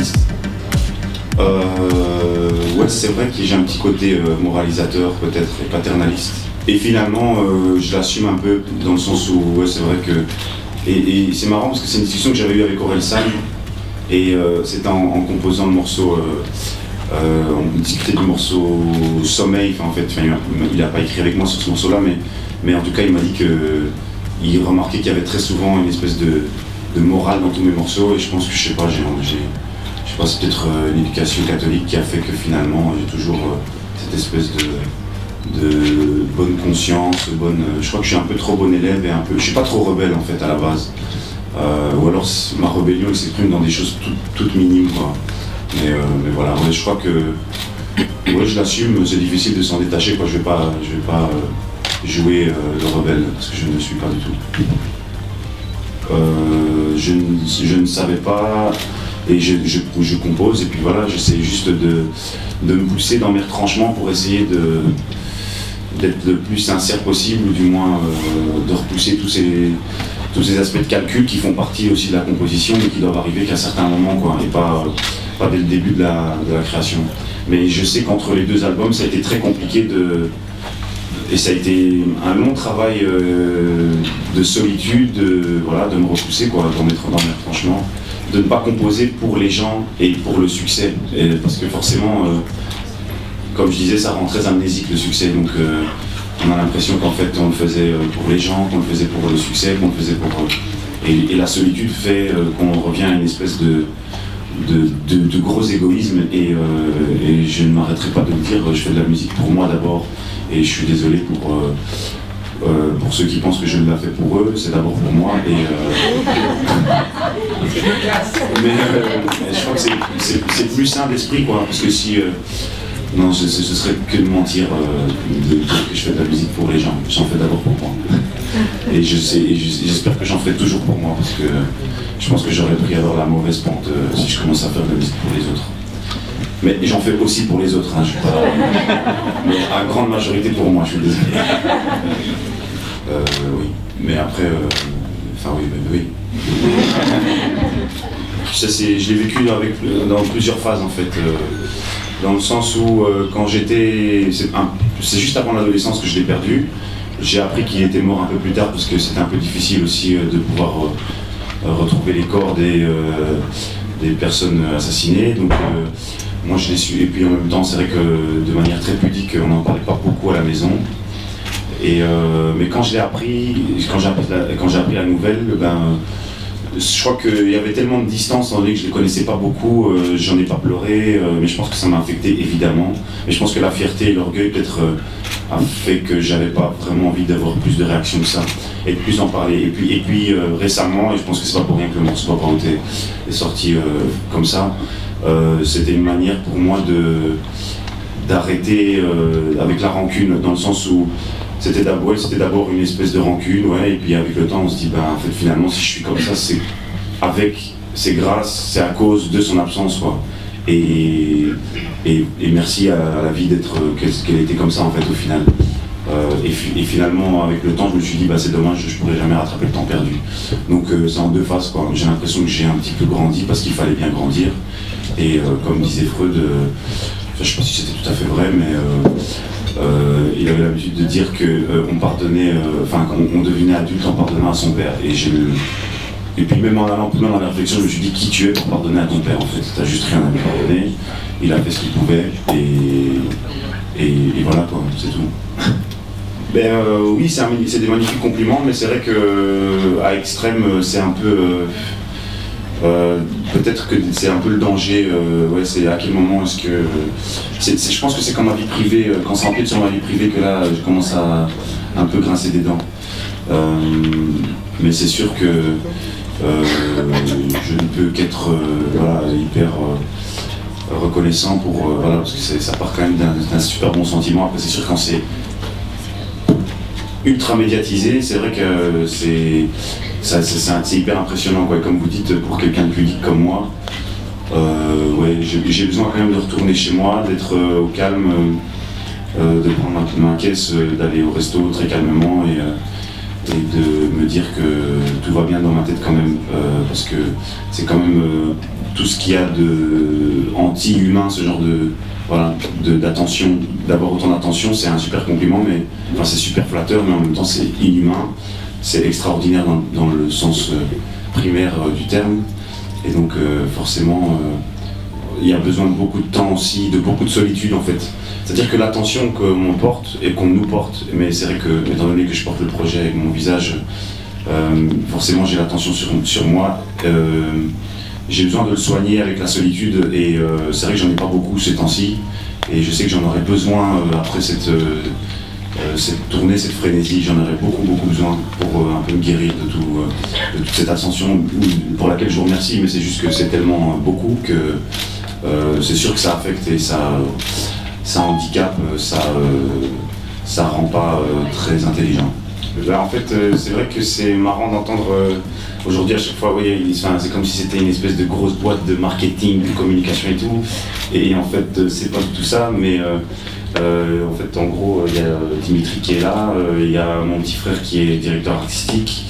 paternaliste. Ouais, c'est vrai que j'ai un petit côté moralisateur peut-être et paternaliste. Et finalement, je l'assume un peu dans le sens où, ouais, c'est vrai que... Et c'est marrant parce que c'est une discussion que j'avais eue avec Orelsan, et c'était en composant le morceau, on discutait du morceau Sommeil, en fait, il n'a pas écrit avec moi sur ce morceau-là, mais en tout cas il m'a dit qu'il remarquait qu'il y avait très souvent une espèce de morale dans tous mes morceaux, et je pense que, je sais pas, c'est peut-être une éducation catholique qui a fait que finalement j'ai toujours cette espèce de bonne conscience, je crois que je suis un peu trop bon élève et je suis pas trop rebelle en fait à la base. Ou alors ma rébellion s'exprime dans des choses toutes minimes, quoi. Mais voilà, ouais, je crois que ouais, je l'assume, c'est difficile de s'en détacher, quoi. Je vais pas jouer le rebelle, parce que je ne le suis pas du tout. Je ne savais pas, et je compose, et puis voilà, j'essaie juste de me pousser dans mes retranchements pour essayer d'être le plus sincère possible, ou du moins de repousser tous ces aspects de calcul qui font partie aussi de la composition, mais qui doivent arriver qu'à certains moments, quoi, et pas dès le début de la création. Mais je sais qu'entre les deux albums, ça a été très compliqué et ça a été un long travail de solitude, voilà, de me repousser, quoi, d'en mettre dans mes retranchements, de ne pas composer pour les gens et pour le succès, parce que forcément, comme je disais, ça rend très amnésique le succès, donc on a l'impression qu'en fait on le faisait pour les gens, qu'on le faisait pour le succès, qu'on le faisait pour... Et la solitude fait qu'on revient à une espèce de gros égoïsme, et je ne m'arrêterai pas de le dire, je fais de la musique pour moi d'abord, et je suis désolé pour ceux qui pensent que je l'ai fait pour eux, c'est d'abord pour moi, mais je crois que c'est plus sain d'esprit, quoi, parce que si... non, ce serait que de mentir de dire que je fais de la musique pour les gens. J'en fais d'abord pour moi. Et j'espère que j'en ferai toujours pour moi, parce que je pense que j'aurais pris alors la mauvaise pente si je commence à faire de la musique pour les autres. Mais j'en fais aussi pour les autres, hein, mais à grande majorité pour moi, je suis désolé. Oui, mais après, enfin oui. Ça, je l'ai vécu dans plusieurs phases en fait. Dans le sens où quand j'étais... C'est juste avant l'adolescence que je l'ai perdu. J'ai appris qu'il était mort un peu plus tard parce que c'était un peu difficile aussi de pouvoir retrouver les corps des personnes assassinées. Donc moi je l'ai su. Et puis en même temps, c'est vrai que de manière très pudique, on n'en parlait pas beaucoup à la maison. Mais quand je l'ai appris, quand j'ai appris la nouvelle, je crois qu'il y avait tellement de distance en lui que je ne les connaissais pas beaucoup, j'en ai pas pleuré, mais je pense que ça m'a affecté évidemment. Et je pense que la fierté et l'orgueil peut-être a fait que j'avais pas vraiment envie d'avoir plus de réactions que ça, et de plus en parler. Et puis récemment, et je pense que c'est pas pour rien que le morceau Papa Outé est sorti comme ça, c'était une manière pour moi d'arrêter avec la rancune, dans le sens où c'était d'abord une espèce de rancune, ouais, et puis avec le temps on se dit, en fait finalement si je suis comme ça, c'est grâce, c'est à cause de son absence, quoi. Et merci à la vie qu'elle était comme ça en fait au final. Et finalement avec le temps je me suis dit, c'est dommage, je pourrais jamais rattraper le temps perdu. Donc c'est en deux phases, quoi. J'ai l'impression que j'ai un petit peu grandi parce qu'il fallait bien grandir. Et comme disait Freud, je sais pas si c'était tout à fait vrai, mais il avait l'habitude de dire qu'on pardonnait, qu'on devenait adulte en pardonnant à son père. Et puis même en allant plus loin dans la réflexion, je me suis dit, qui tu es pour pardonner à ton père en fait? T'as juste rien à lui pardonner, il a fait ce qu'il pouvait, et voilà, quoi, c'est tout. Oui, c'est des magnifiques compliments, mais c'est vrai qu'à Extrême, c'est un peu... peut-être que c'est un peu le danger, ouais, c'est à quel moment est-ce que... je pense que c'est comme ma vie privée, quand ça empiète sur ma vie privée que là, je commence à un peu grincer des dents. Mais c'est sûr que je ne peux qu'être voilà, hyper reconnaissant pour... voilà, parce que ça part quand même d'un super bon sentiment. Après, c'est sûr quand c'est ultra médiatisé, c'est vrai que c'est hyper impressionnant, quoi. Comme vous dites, pour quelqu'un de pudique comme moi, ouais, j'ai besoin quand même de retourner chez moi, d'être au calme, de prendre ma caisse, d'aller au resto très calmement et de me dire que tout va bien dans ma tête quand même, parce que c'est quand même tout ce qu'il y a de anti-humain, ce genre de voilà, d'attention, d'avoir autant d'attention, c'est un super compliment, mais enfin, c'est super flatteur, mais en même temps c'est inhumain, c'est extraordinaire dans le sens primaire du terme, et donc forcément il y a besoin de beaucoup de temps aussi, de beaucoup de solitude en fait. C'est-à-dire que l'attention qu'on porte et qu'on nous porte, mais c'est vrai que étant donné que je porte le projet avec mon visage, forcément j'ai l'attention sur moi. J'ai besoin de le soigner avec la solitude et c'est vrai que j'en ai pas beaucoup ces temps-ci et je sais que j'en aurais besoin après cette tournée, cette frénésie, j'en aurais beaucoup besoin pour un peu me guérir de toute cette ascension pour laquelle je vous remercie, mais c'est juste que c'est tellement beaucoup que c'est sûr que ça affecte et ça handicape, ça rend pas très intelligent. Ben, en fait, c'est vrai que c'est marrant d'entendre aujourd'hui à chaque fois, oui, c'est comme si c'était une espèce de grosse boîte de marketing, de communication et tout. Et en fait, c'est pas du tout ça, mais en fait, en gros, il y a Dimitri qui est là, il y a mon petit frère qui est directeur artistique,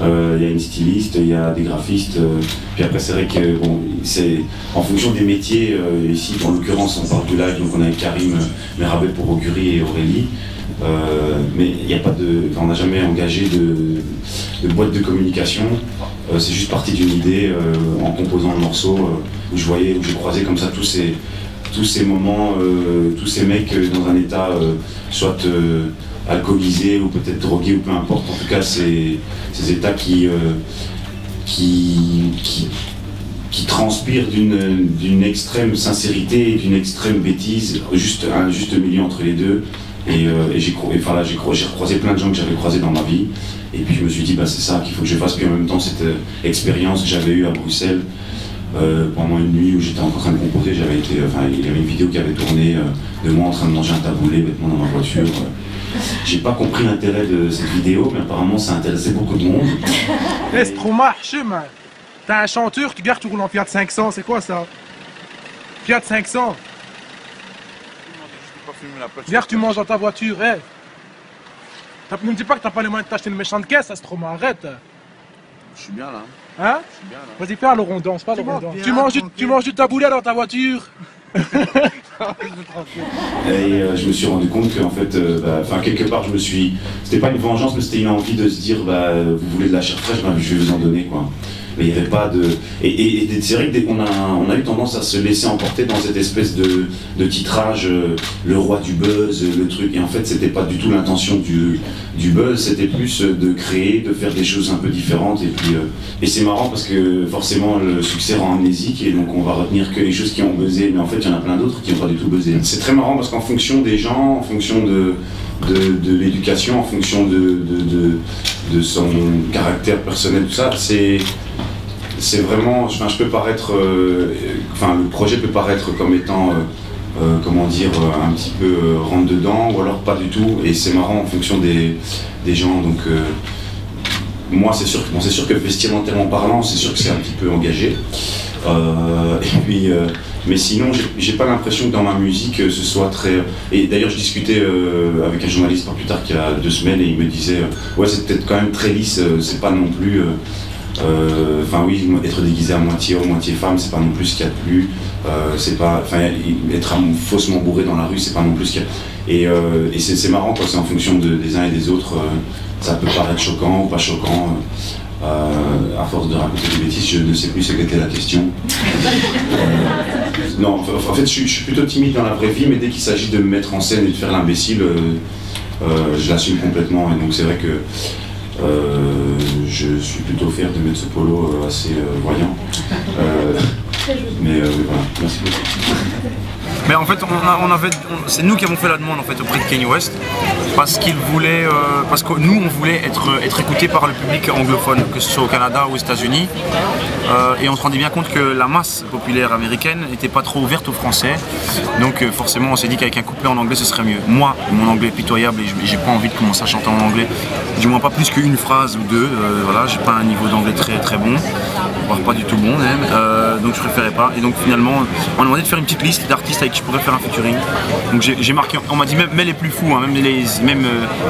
il y a une styliste, il y a des graphistes. Puis après, c'est vrai que bon, c'est en fonction des métiers. Ici, en l'occurrence, on parle du live, donc on a Karim Merabel pour Augury et Aurélie. Mais il n'y a pas de, on n'a jamais engagé de boîte de communication. C'est juste parti d'une idée en composant le morceau où j'ai croisé comme ça tous ces moments, tous ces mecs dans un état soit alcoolisé ou peut-être drogué ou peu importe. En tout cas, ces états qui transpirent d'une extrême sincérité et d'une extrême bêtise, un juste milieu entre les deux. Et j'ai recroisé plein de gens que j'avais croisés dans ma vie. Et puis je me suis dit, bah, c'est ça qu'il faut que je fasse. Puis en même temps, cette expérience que j'avais eue à Bruxelles, pendant une nuit où j'étais en train de composer, il y avait une vidéo qui avait tourné de moi en train de manger un taboulé bêtement dans ma voiture. J'ai pas compris l'intérêt de cette vidéo, mais apparemment ça intéressait beaucoup de monde. C'est trop marché, man. T'as un chanteur, tu gardes, tu roules en Fiat 500, c'est quoi ça? Fiat 500. Regarde, tu manges dans ta voiture, hé. Ne me dis pas que t'as pas les moyens de t'acheter une méchante caisse, ça se trouve, arrête. Je suis bien là. Hein? Je suis bien là. Vas-y, fais le rondon, c'est pas le rondon. Tu manges du taboulé dans ta voiture. Et je me suis rendu compte qu'en fait, quelque part, c'était pas une vengeance, mais c'était une envie de se dire, vous voulez de la chair fraîche, je vais vous en donner, quoi. Mais il n'y avait pas de... Et c'est vrai qu'on a eu tendance à se laisser emporter dans cette espèce de titrage, le roi du buzz, le truc. Et en fait, c'était pas du tout l'intention du buzz, c'était plus de créer, de faire des choses un peu différentes. Et c'est marrant parce que forcément, le succès rend amnésique et donc on va retenir que les choses qui ont buzzé. Mais en fait, il y en a plein d'autres qui n'ont pas du tout buzzé. C'est très marrant parce qu'en fonction des gens, en fonction de l'éducation, en fonction de son caractère personnel, tout ça, c'est vraiment, je peux paraître, le projet peut paraître comme étant, comment dire, un petit peu rentre dedans ou alors pas du tout, et c'est marrant en fonction des gens, donc moi c'est sûr que vestimentairement parlant, c'est sûr que c'est un petit peu engagé, mais sinon j'ai pas l'impression que dans ma musique ce soit très... Et d'ailleurs je discutais avec un journaliste pas plus tard qu'il y a 2 semaines et il me disait ouais, c'est peut-être quand même très lisse, c'est pas non plus... oui, être déguisé à moitié homme, moitié femme, c'est pas non plus ce qu'il y a de plus. Être faussement bourré dans la rue, c'est pas non plus ce qu'il y a. Et c'est marrant, quoi, c'est en fonction des uns et des autres. Ça peut paraître choquant ou pas choquant. À force de raconter des bêtises, je ne sais plus ce qu'était la question. Non, en fait, je suis plutôt timide dans la vraie vie, mais dès qu'il s'agit de me mettre en scène et de faire l'imbécile, je l'assume complètement. Et donc c'est vrai que je suis plutôt fier de mettre ce polo assez voyant. Mais voilà, merci beaucoup. Mais en fait, c'est nous qui avons fait la demande en fait auprès de Kanye West parce que nous on voulait être écoutés par le public anglophone, que ce soit au Canada ou aux États-Unis, et on se rendait bien compte que la masse populaire américaine n'était pas trop ouverte aux Français, donc forcément on s'est dit qu'avec un couplet en anglais ce serait mieux. Moi, mon anglais est pitoyable et j'ai pas envie de commencer à chanter en anglais, du moins pas plus qu'une phrase ou deux. Voilà, j'ai pas un niveau d'anglais très bon. voire pas du tout bon même, donc je préférais pas. Et donc finalement, on m'a demandé de faire une petite liste d'artistes avec qui je pourrais faire un featuring. Donc j'ai marqué, on m'a dit même les plus fous, hein, même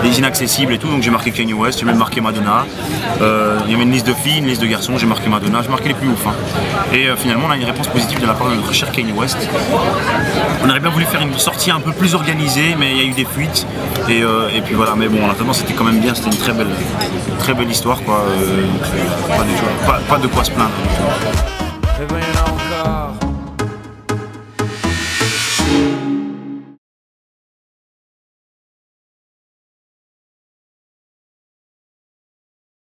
les inaccessibles et tout, donc j'ai marqué Kanye West, j'ai même marqué Madonna. Il y avait une liste de filles, une liste de garçons, j'ai marqué Madonna, j'ai marqué les plus ouf. Hein. Et finalement on a une réponse positive de la part de notre cher Kanye West. On aurait bien voulu faire une sortie un peu plus organisée, mais il y a eu des fuites. Et puis voilà, mais bon, en attendant c'était quand même bien, c'était une très belle histoire quoi. Pas de quoi se plaindre.